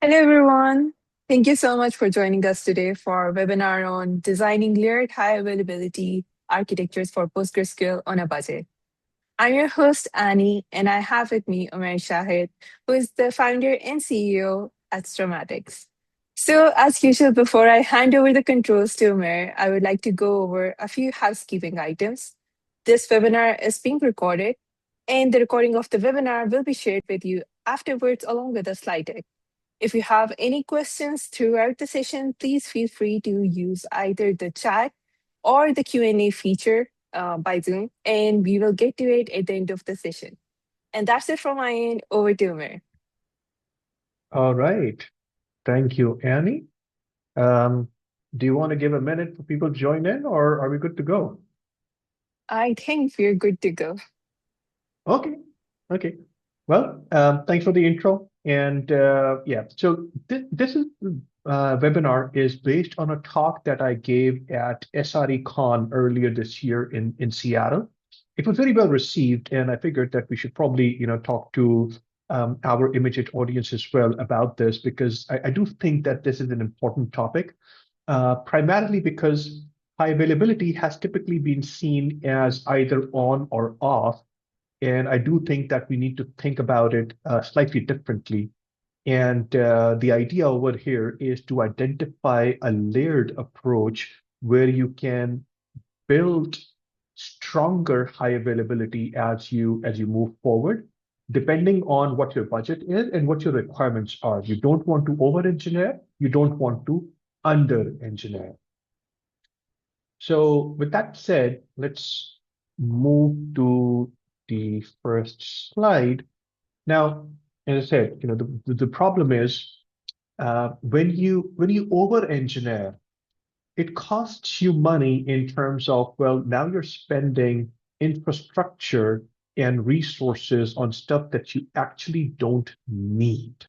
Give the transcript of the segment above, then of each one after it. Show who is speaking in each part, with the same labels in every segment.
Speaker 1: Hello, everyone. Thank you so much for joining us today for our webinar on designing layered high availability architectures for PostgreSQL on a budget. I'm your host, Annie, and I have with me Umair Shahid, who is the founder and CEO at Stormatics. So, as usual, before I hand over the controls to Umair, I would like to go over a few housekeeping items. This webinar is being recorded, and the recording of the webinar will be shared with you afterwards along with a slide deck. If you have any questions throughout the session, please feel free to use either the chat or the Q&A feature by Zoom, and we will get to it at the end of the session. And that's it from my end. Over to Umer.
Speaker 2: All right. Thank you, Annie. Um, do you want to give a minute for people to join in, or are we good to go?
Speaker 1: I think we're good to go.
Speaker 2: Okay. Okay. Well, thanks for the intro. And yeah, so this is webinar is based on a talk that I gave at SRE earlier this year in Seattle. It was very well received, and I figured that we should probably, talk to our immediate audience as well about this because I do think that this is an important topic, primarily because high availability has typically been seen as either on or off, and I do think that we need to think about it slightly differently. And the idea over here is to identify a layered approach where you can build stronger high availability as you move forward, depending on what your budget is and what your requirements are. You don't want to over-engineer, you don't want to under-engineer. So with that said, let's move to the first slide. Now, as I said, the problem is when you over-engineer, it costs you money in terms of, well, now you're spending infrastructure and resources on stuff that you actually don't need.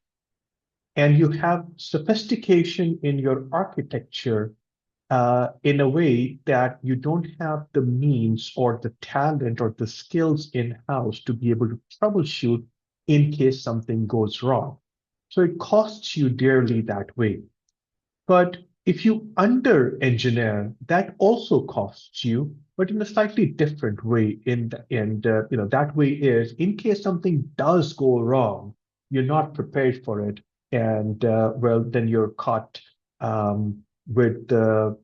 Speaker 2: And you have sophistication in your architecture in a way that you don't have the means or the talent or the skills in-house to be able to troubleshoot in case something goes wrong. So it costs you dearly that way. But if you under-engineer, that also costs you, but in a slightly different way. That way is in case something does go wrong, you're not prepared for it, and well, then you're caught with the,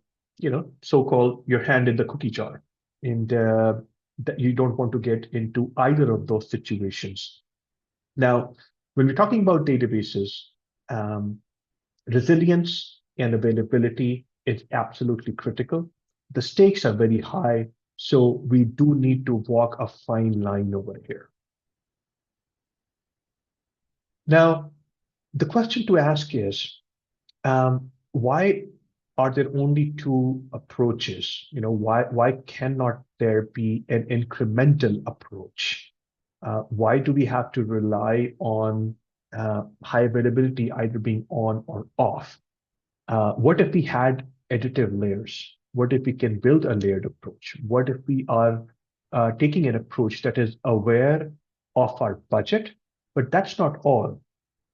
Speaker 2: so-called your hand in the cookie jar, and that you don't want to get into either of those situations. Now, when we're talking about databases, um, resilience and availability is absolutely critical. The stakes are very high, so we do need to walk a fine line over here. Now, the question to ask is, why are there only two approaches? Why cannot there be an incremental approach? Why do we have to rely on high availability either being on or off? What if we had additive layers? What if we can build a layered approach? What if we are taking an approach that is aware of our budget, but that's not all.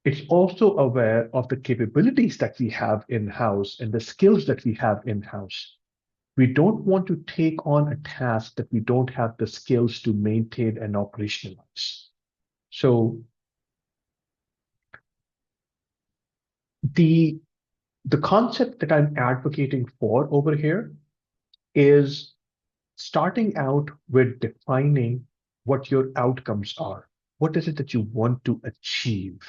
Speaker 2: It's also aware of the capabilities that we have in-house and the skills that we have in-house. We don't want to take on a task that we don't have the skills to maintain and operationalize. So the the concept that I'm advocating for over here is starting out with defining what your outcomes are. What is it that you want to achieve?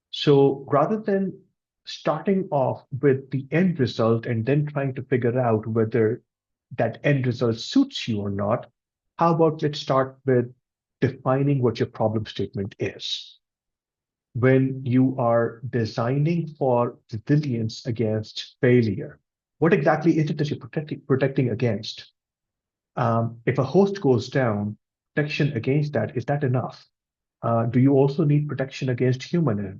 Speaker 2: So rather than starting off with the end result and then trying to figure out whether that end result suits you or not, how about let's start with defining what your problem statement is. When you are designing for resilience against failure, what exactly is it that you're protecting against? If a host goes down, protection against that, is that enough? Do you also need protection against human error?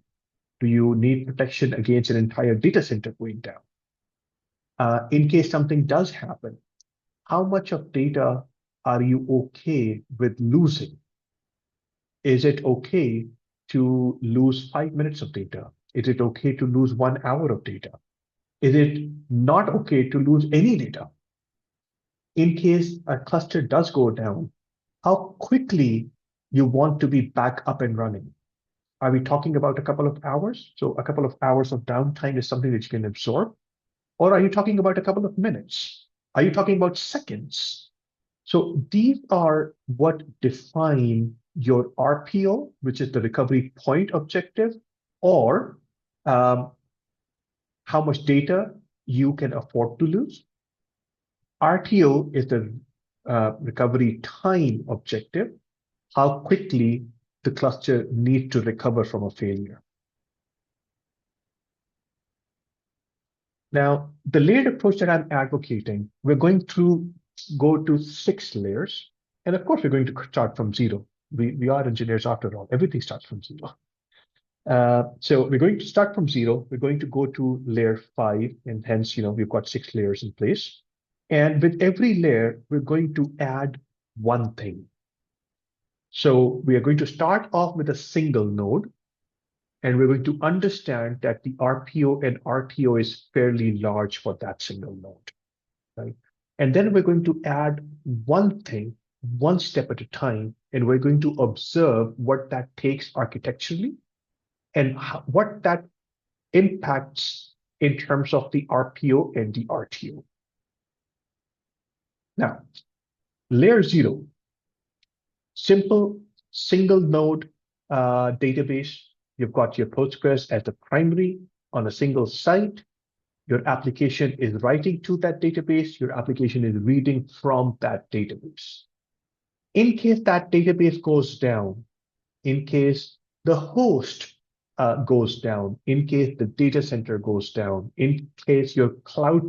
Speaker 2: Do you need protection against an entire data center going down? In case something does happen, how much of data are you okay with losing? Is it okay to lose 5 minutes of data? Is it okay to lose 1 hour of data? Is it not okay to lose any data? In case a cluster does go down, how quickly you want to be back up and running? Are we talking about a couple of hours? So a couple of hours of downtime is something that you can absorb. Or are you talking about a couple of minutes? Are you talking about seconds? So these are what define your RPO, which is the recovery point objective, or um, how much data you can afford to lose. RTO is the recovery time objective, how quickly the cluster needs to recover from a failure. Now, the layered approach that I'm advocating, we're going to go to 6 layers. And of course, we're going to start from zero. We are engineers after all. Everything starts from zero. So we're going to start from zero. We're going to go to layer 5, and hence, we've got 6 layers in place. And with every layer, we're going to add one thing. So we are going to start off with a single node, and we're going to understand that the RPO and RTO is fairly large for that single node, right? And then we're going to add one thing, one step at a time, and we're going to observe what that takes architecturally and what that impacts in terms of the RPO and the RTO. Now, layer 0, simple single node database. You've got your Postgres as the primary on a single site. Your application is writing to that database. Your application is reading from that database. In case that database goes down, in case the host goes down, in case the data center goes down, in case your cloud